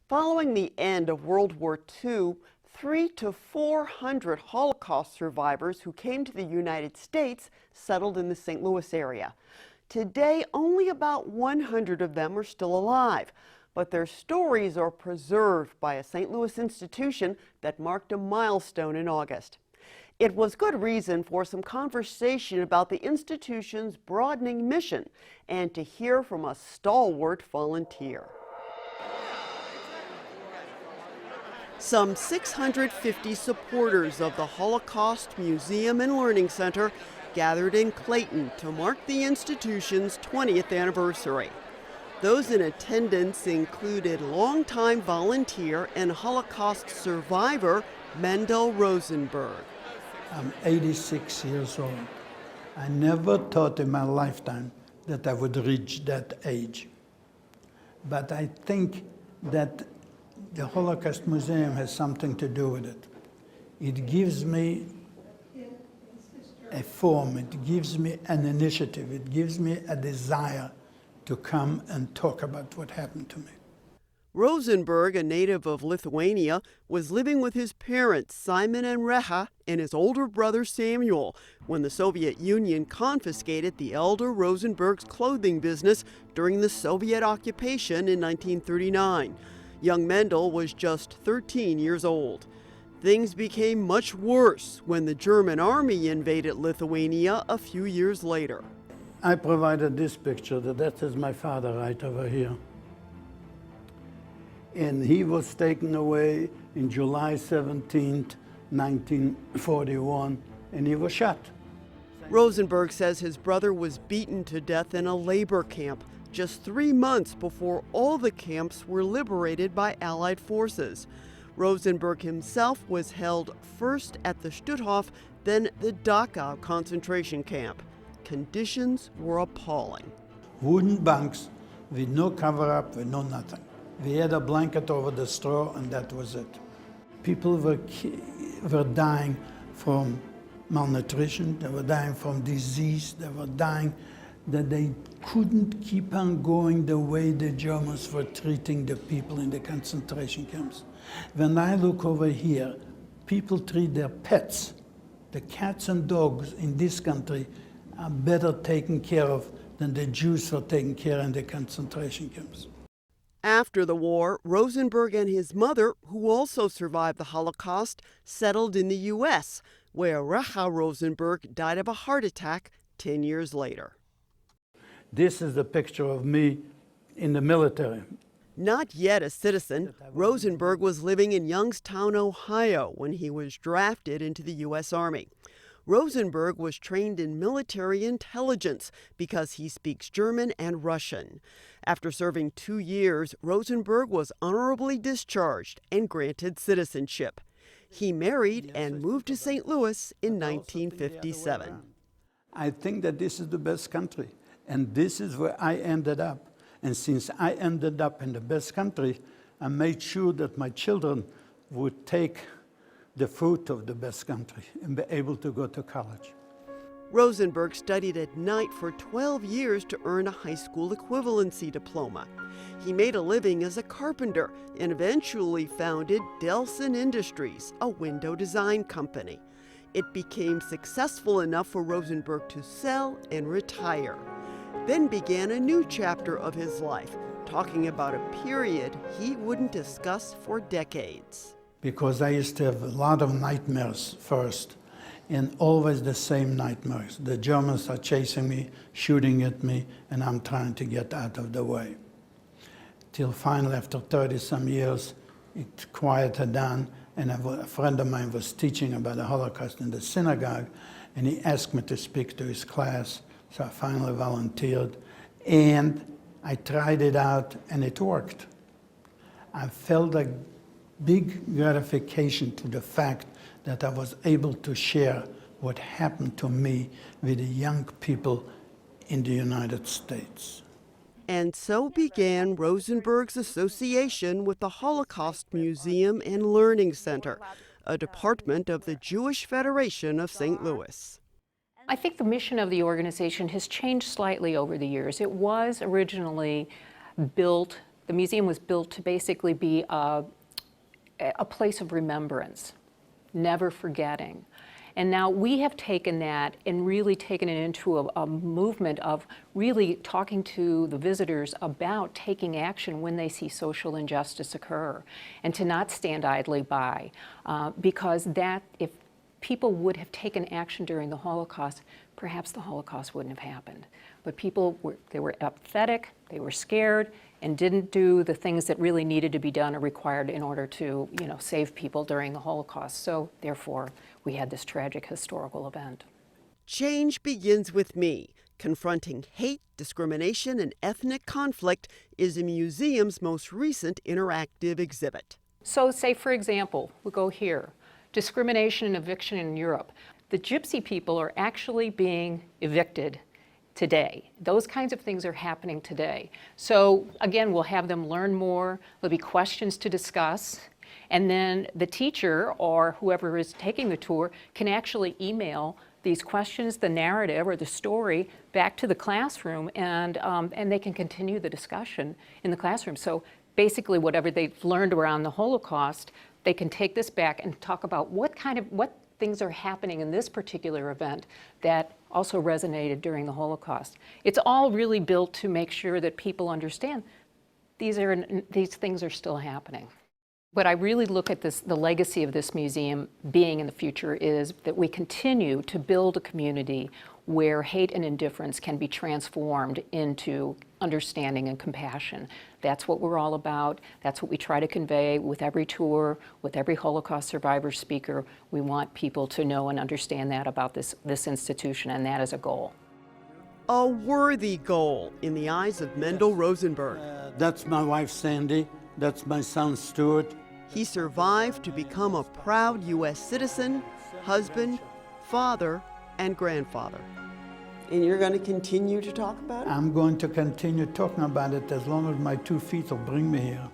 Following the end of World War II, 300 to 400 Holocaust survivors who came to the United States settled in the St. Louis area. Today, only about 100 of them are still alive, but their stories are preserved by a St. Louis institution that marked a milestone in August. It was good reason for some conversation about the institution's broadening mission and to hear from a stalwart volunteer. Some 650 supporters of the Holocaust Museum and Learning Center gathered in Clayton to mark the institution's 20th anniversary. Those in attendance included longtime volunteer and Holocaust survivor Mendel Rosenberg. I'm 86 years old. I never thought in my lifetime that I would reach that age. But I think that the Holocaust Museum has something to do with it. It gives me a form, it gives me an initiative, it gives me a desire to come and talk about what happened to me. Rosenberg, a native of Lithuania, was living with his parents, Simon and Reha, and his older brother Samuel, when the Soviet Union confiscated the elder Rosenberg's clothing business during the Soviet occupation in 1939. Young Mendel was just 13 years old. Things became much worse when the German army invaded Lithuania a few years later. I provided this picture, that is my father right over here. And he was taken away in July 17th, 1941, and he was shot. Rosenberg says his brother was beaten to death in a labor camp just 3 months before all the camps were liberated by Allied forces. Rosenberg himself was held first at the Stutthof, then the Dachau concentration camp. Conditions were appalling. Wooden bunks with no cover-up, with no nothing. We had a blanket over the straw, and that was it. People were dying from malnutrition, they were dying from disease, they were dying that they couldn't keep on going the way the Germans were treating the people in the concentration camps. When I look over here, people treat their pets. The cats and dogs in this country are better taken care of than the Jews were taken care of in the concentration camps. After the war, Rosenberg and his mother, who also survived the Holocaust, settled in the U.S., where Reha Rosenberg died of a heart attack 10 years later. This is a picture of me in the military. Not yet a citizen, Rosenberg was living in Youngstown, Ohio, when he was drafted into the U.S. Army. Rosenberg was trained in military intelligence because he speaks German and Russian. After serving 2 years, Rosenberg was honorably discharged and granted citizenship. He married and moved to St. Louis in 1957. I think that this is the best country, and this is where I ended up. And since I ended up in the best country, I made sure that my children would take the fruit of the best country and be able to go to college. Rosenberg studied at night for 12 years to earn a high school equivalency diploma. He made a living as a carpenter and eventually founded Delson Industries, a window design company. It became successful enough for Rosenberg to sell and retire. Then began a new chapter of his life, talking about a period he wouldn't discuss for decades. Because I used to have a lot of nightmares first, and always the same nightmares. The Germans are chasing me, shooting at me, and I'm trying to get out of the way. Till finally, after 30-some years, it quieted down, and a friend of mine was teaching about the Holocaust in the synagogue, and he asked me to speak to his class, so I finally volunteered, and I tried it out, and it worked. I felt a big gratification to the fact that I was able to share what happened to me with the young people in the United States. And so began Rosenberg's association with the Holocaust Museum and Learning Center, a department of the Jewish Federation of St. Louis. I think the mission of the organization has changed slightly over the years. It was originally built The museum was built to basically be a place of remembrance, never forgetting. And now we have taken that and really taken it into a movement of really talking to the visitors about taking action when they see social injustice occur, and to not stand idly by, because that, if people would have taken action during the Holocaust, perhaps the Holocaust wouldn't have happened. But people were apathetic, they were scared, and didn't do the things that really needed to be done or required in order to, save people during the Holocaust. So therefore, we had this tragic historical event. Change begins with me. Confronting hate, discrimination, and ethnic conflict is the museum's most recent interactive exhibit. So say, for example, we'll go here, discrimination and eviction in Europe. The Gypsy people are actually being evicted today. Those kinds of things are happening today. So again, we'll have them learn more, there'll be questions to discuss, and then the teacher or whoever is taking the tour can actually email these questions, the narrative or the story, back to the classroom, and they can continue the discussion in the classroom. So basically whatever they've learned around the Holocaust, they can take this back and talk about what things are happening in this particular event that also resonated during the Holocaust. It's all really built to make sure that people understand these things are still happening. What I really look at the legacy of this museum being in the future is that we continue to build a community where hate and indifference can be transformed into understanding and compassion. That's what we're all about. That's what we try to convey with every tour, with every Holocaust survivor speaker. We want people to know and understand that about this institution, and that is a goal. A worthy goal in the eyes of Mendel Rosenberg. That's my wife, Sandy. That's my son, Stuart. He survived to become a proud U.S. citizen, husband, father, and grandfather. And you're going to continue to talk about it? I'm going to continue talking about it as long as my 2 feet will bring me here.